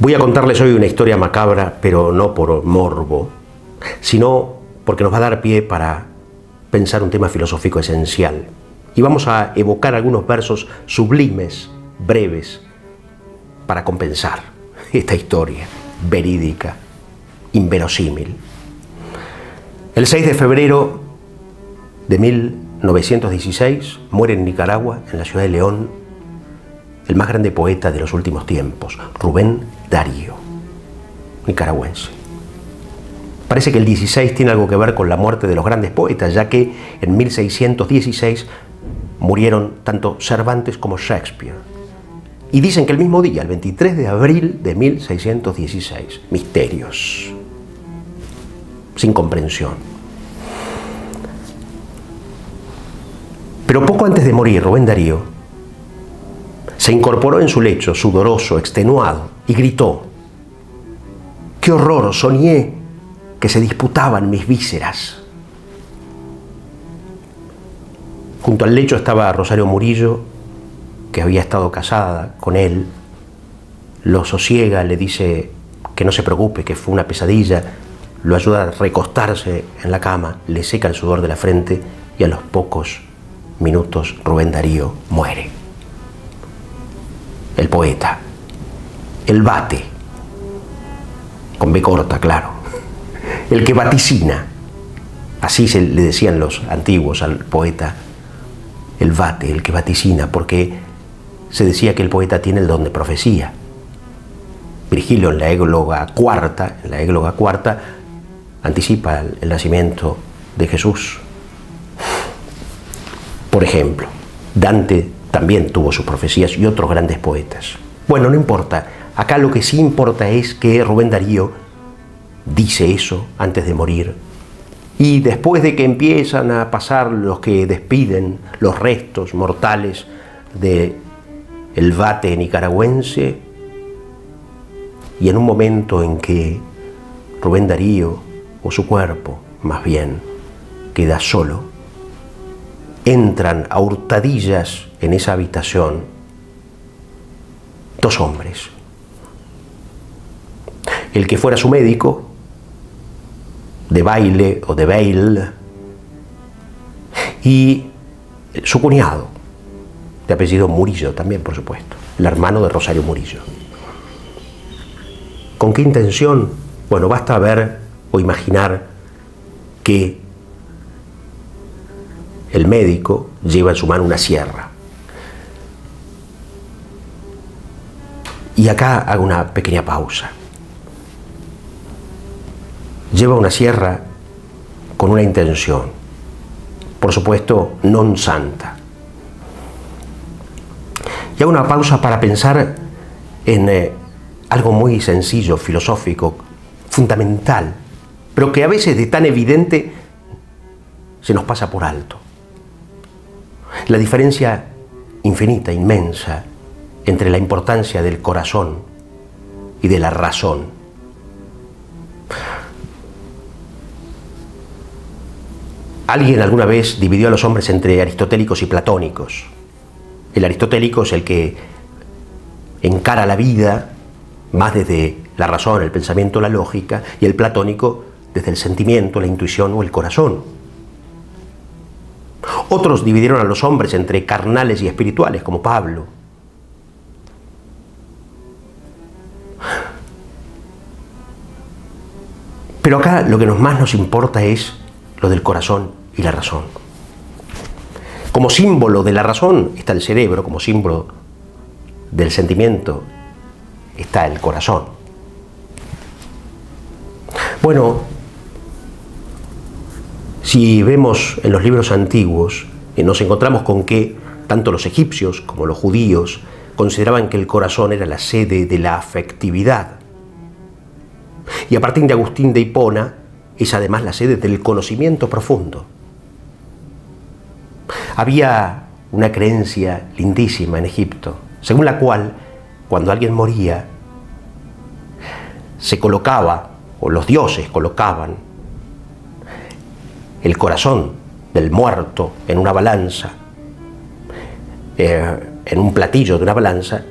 Voy a contarles hoy una historia macabra, pero no por morbo, sino porque nos va a dar pie para pensar un tema filosófico esencial. Y vamos a evocar algunos versos sublimes, breves, para compensar esta historia verídica, inverosímil. El 6 de febrero de 1916 muere en Nicaragua, en la ciudad de León, el más grande poeta de los últimos tiempos, Rubén Darío, nicaragüense. Parece que el 16 tiene algo que ver con la muerte de los grandes poetas, ya que en 1616 murieron tanto Cervantes como Shakespeare. Y dicen que el mismo día, el 23 de abril de 1616, misterios, sin comprensión. Pero poco antes de morir, Rubén Darío se incorporó en su lecho, sudoroso, extenuado, y gritó: ¡qué horror! Soñé que se disputaban mis vísceras. Junto al lecho estaba Rosario Murillo, que había estado casada con él. Lo sosiega, le dice que no se preocupe, que fue una pesadilla, lo ayuda a recostarse en la cama, le seca el sudor de la frente y a los pocos minutos Rubén Darío muere. El poeta, el vate, con B corta, claro, el que vaticina, así le decían los antiguos al poeta, el vate, el que vaticina, porque se decía que el poeta tiene el don de profecía. Virgilio en la égloga cuarta, anticipa el nacimiento de Jesús. Por ejemplo, Dante también tuvo sus profecías y otros grandes poetas. Bueno, no importa. Acá lo que sí importa es que Rubén Darío dice eso antes de morir. Y después de que empiezan a pasar los que despiden los restos mortales del vate nicaragüense, y en un momento en que Rubén Darío, o su cuerpo más bien, queda solo, entran a hurtadillas en esa habitación dos hombres. El que fuera su médico, de baile o de baile, y su cuñado, de apellido Murillo también, por supuesto, el hermano de Rosario Murillo. ¿Con qué intención? Bueno, basta ver o imaginar que el médico lleva en su mano una sierra. Y acá hago una pequeña pausa. Lleva una sierra con una intención, por supuesto, non santa. Y hago una pausa para pensar en algo muy sencillo, filosófico, fundamental, pero que a veces de tan evidente se nos pasa por alto. La diferencia infinita, inmensa, entre la importancia del corazón y de la razón. Alguien alguna vez dividió a los hombres entre aristotélicos y platónicos. El aristotélico es el que encara la vida más desde la razón, el pensamiento, la lógica, y el platónico desde el sentimiento, la intuición o el corazón. Otros dividieron a los hombres entre carnales y espirituales, como Pablo. Pero acá lo que más nos importa es lo del corazón y la razón. Como símbolo de la razón está el cerebro, como símbolo del sentimiento está el corazón. Bueno, si vemos en los libros antiguos, nos encontramos con que tanto los egipcios como los judíos consideraban que el corazón era la sede de la afectividad. Y a partir de Agustín de Hipona, es además la sede del conocimiento profundo. Había una creencia lindísima en Egipto, según la cual, cuando alguien moría, se colocaba, o los dioses colocaban, el corazón del muerto en una balanza, en un platillo de una balanza,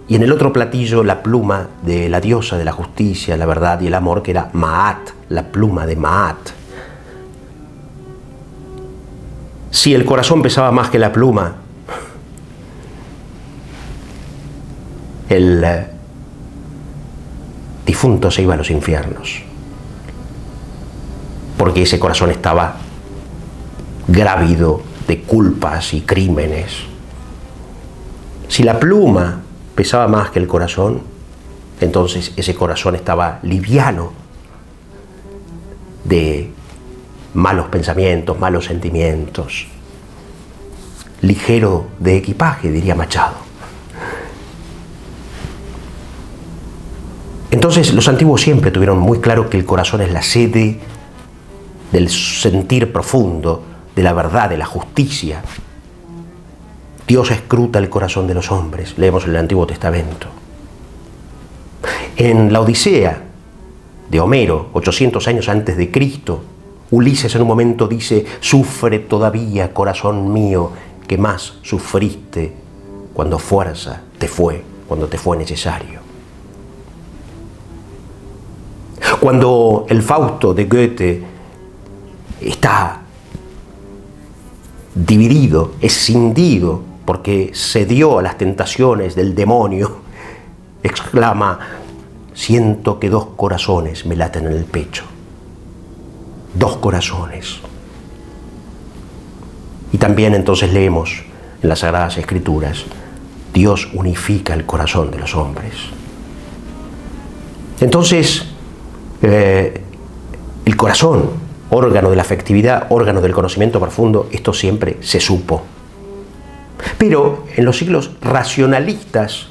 y en el otro platillo la pluma de la diosa de la justicia, la verdad y el amor, que era Maat, la pluma de Maat. Si el corazón pesaba más que la pluma, el difunto se iba a los infiernos, porque ese corazón estaba grávido de culpas y crímenes. Si la pluma pesaba más que el corazón, entonces ese corazón estaba liviano de malos pensamientos, malos sentimientos, ligero de equipaje, diría Machado. Entonces los antiguos siempre tuvieron muy claro que el corazón es la sede del sentir profundo, de la verdad, de la justicia. Dios escruta el corazón de los hombres, leemos en el Antiguo Testamento. En la Odisea de Homero, 800 años antes de Cristo, Ulises en un momento dice: sufre todavía, corazón mío, que más sufriste cuando fuerza te fue, cuando te fue necesario. Cuando el Fausto de Goethe está dividido, escindido, porque cedió a las tentaciones del demonio, exclama: siento que 2 corazones me laten en el pecho. 2 corazones. Y también entonces leemos en las Sagradas Escrituras: Dios unifica el corazón de los hombres. Entonces, el corazón, órgano de la afectividad, órgano del conocimiento profundo, esto siempre se supo. Pero en los siglos racionalistas,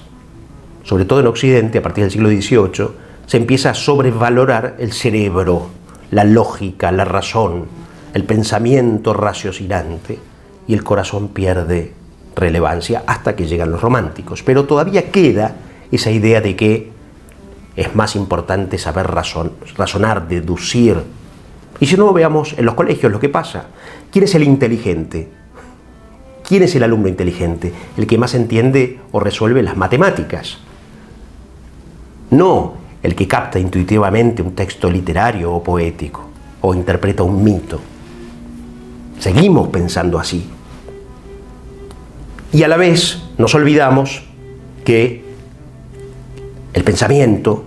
sobre todo en Occidente, a partir del siglo XVIII, se empieza a sobrevalorar el cerebro, la lógica, la razón, el pensamiento raciocinante, y el corazón pierde relevancia hasta que llegan los románticos. Pero todavía queda esa idea de que es más importante saber razonar, deducir. Y si no, veamos en los colegios lo que pasa. ¿Quién es el inteligente? ¿Quién es el alumno inteligente? El que más entiende o resuelve las matemáticas. No el que capta intuitivamente un texto literario o poético, o interpreta un mito. Seguimos pensando así. Y a la vez nos olvidamos que el pensamiento,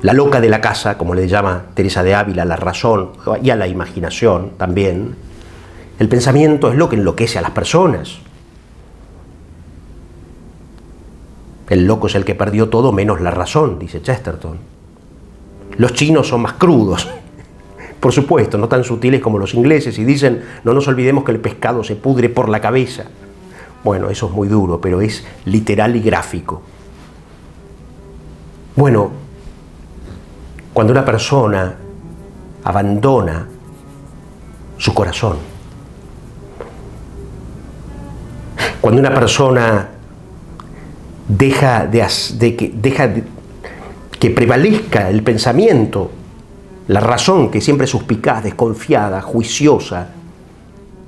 la loca de la casa, como le llama Teresa de Ávila, la razón y a la imaginación también, el pensamiento es lo que enloquece a las personas. El loco es el que perdió todo menos la razón, dice Chesterton. Los chinos son más crudos, por supuesto, no tan sutiles como los ingleses, y dicen: no nos olvidemos que el pescado se pudre por la cabeza. Bueno, eso es muy duro, pero es literal y gráfico. Bueno, cuando una persona abandona su corazón, cuando una persona deja que prevalezca el pensamiento, la razón, que siempre es suspicaz, desconfiada, juiciosa,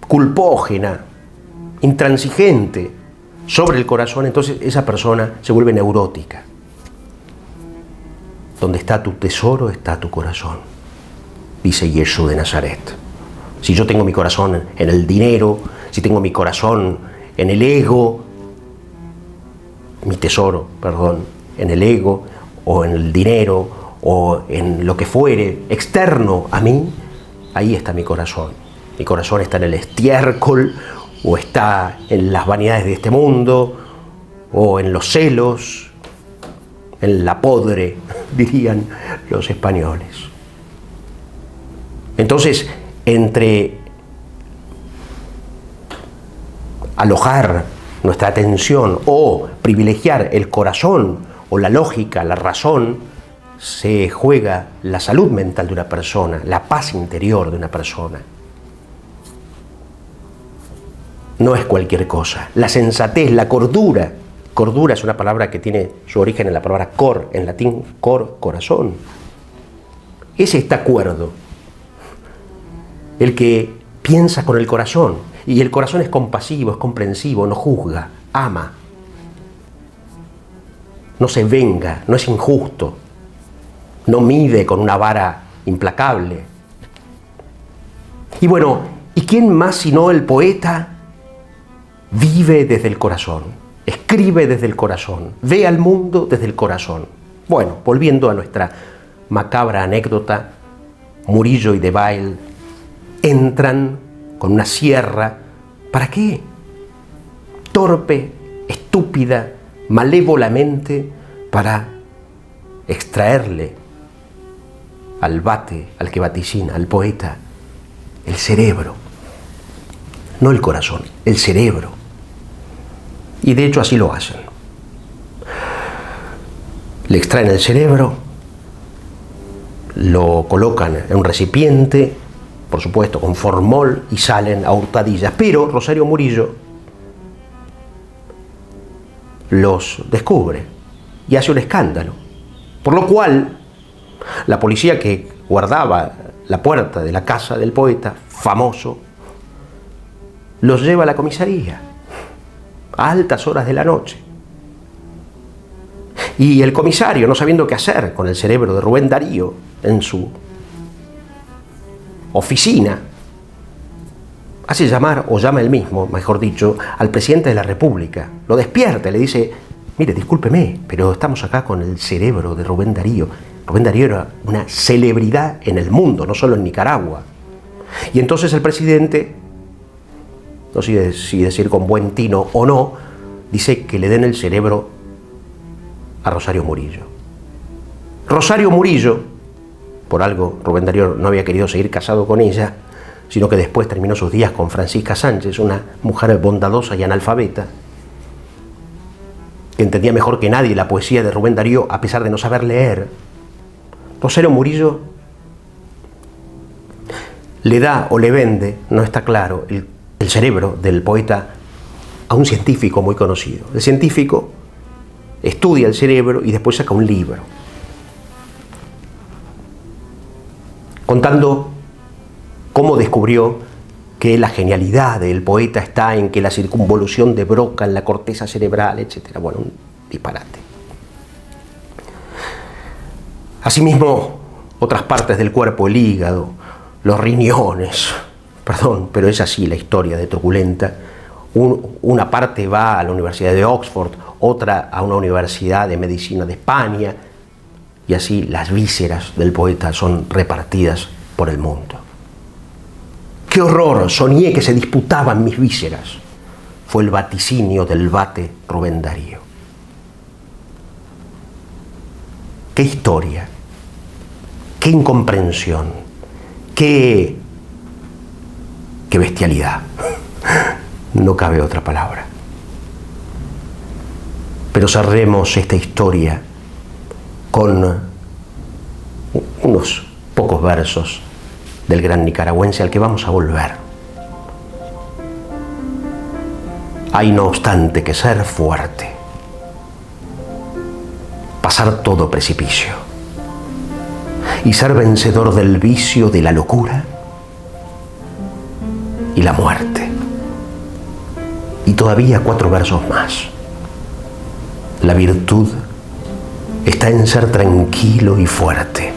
culpógena, intransigente, sobre el corazón, entonces esa persona se vuelve neurótica. Donde está tu tesoro, está tu corazón, dice Jesús de Nazaret. Si yo tengo mi corazón en el dinero, si tengo mi corazón en el ego, mi tesoro, perdón, en el ego o en el dinero o en lo que fuere externo a mí, ahí está mi corazón. Mi corazón está en el estiércol, o está en las vanidades de este mundo, o en los celos, en la podre, dirían los españoles. Entonces, entre alojar nuestra atención o privilegiar el corazón o la lógica, la razón, se juega la salud mental de una persona, la paz interior de una persona. No es cualquier cosa. La sensatez, la cordura. Cordura es una palabra que tiene su origen en la palabra cor, en latín cor, corazón. Ese está cuerdo. El que piensa con el corazón. Y el corazón es compasivo, es comprensivo, no juzga, ama. no se venga, no es injusto, no mide con una vara implacable. Y bueno, ¿y quién más sino el poeta vive desde el corazón, escribe desde el corazón, ve al mundo desde el corazón? Bueno, volviendo a nuestra macabra anécdota, Murillo y Debayle entran con una sierra. ¿Para qué? Torpe, estúpida, malévolamente, para extraerle al vate, al que vaticina, al poeta, el cerebro. No el corazón, el cerebro. Y de hecho así lo hacen. Le extraen el cerebro, lo colocan en un recipiente, por supuesto con formol, y salen a hurtadillas. Pero Rosario Murillo los descubre y hace un escándalo. Por lo cual, la policía que guardaba la puerta de la casa del poeta, famoso, los lleva a la comisaría a altas horas de la noche. Y el comisario, no sabiendo qué hacer con el cerebro de Rubén Darío en su oficina, hace llamar, o llama él mismo, mejor dicho, al presidente de la República. Lo despierta y le dice: mire, discúlpeme, pero estamos acá con el cerebro de Rubén Darío. Rubén Darío era una celebridad en el mundo, no solo en Nicaragua. Y entonces el presidente, no sé si decir con buen tino o no, dice que le den el cerebro a Rosario Murillo. Rosario Murillo, por algo Rubén Darío no había querido seguir casado con ella, sino que después terminó sus días con Francisca Sánchez, una mujer bondadosa y analfabeta, que entendía mejor que nadie la poesía de Rubén Darío a pesar de no saber leer. Rosario Murillo le da o le vende, no está claro, el cerebro del poeta a un científico muy conocido. El científico estudia el cerebro y después saca un libro contando cómo descubrió que la genialidad del poeta está en que la circunvolución de Broca en la corteza cerebral, etc. Bueno, un disparate. Asimismo, otras partes del cuerpo, el hígado, los riñones, perdón, pero es así la historia de Truculenta. Una parte va a la Universidad de Oxford, otra a una universidad de medicina de España, y así las vísceras del poeta son repartidas por el mundo. ¡Qué horror! Soñé que se disputaban mis vísceras. Fue el vaticinio del vate Rubén Darío. ¡Qué historia! ¡Qué incomprensión! ¡Qué bestialidad! No cabe otra palabra. Pero cerremos esta historia con unos pocos versos del gran nicaragüense al que vamos a volver. Hay no obstante que ser fuerte, pasar todo precipicio y ser vencedor del vicio, de la locura y la muerte. Y todavía 4 versos más. La virtud está en ser tranquilo y fuerte.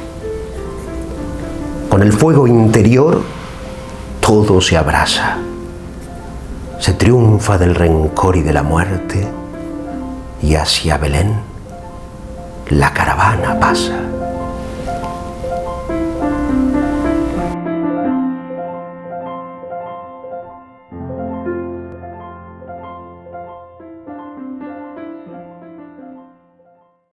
Con el fuego interior todo se abraza. Se triunfa del rencor y de la muerte, y hacia Belén la caravana pasa.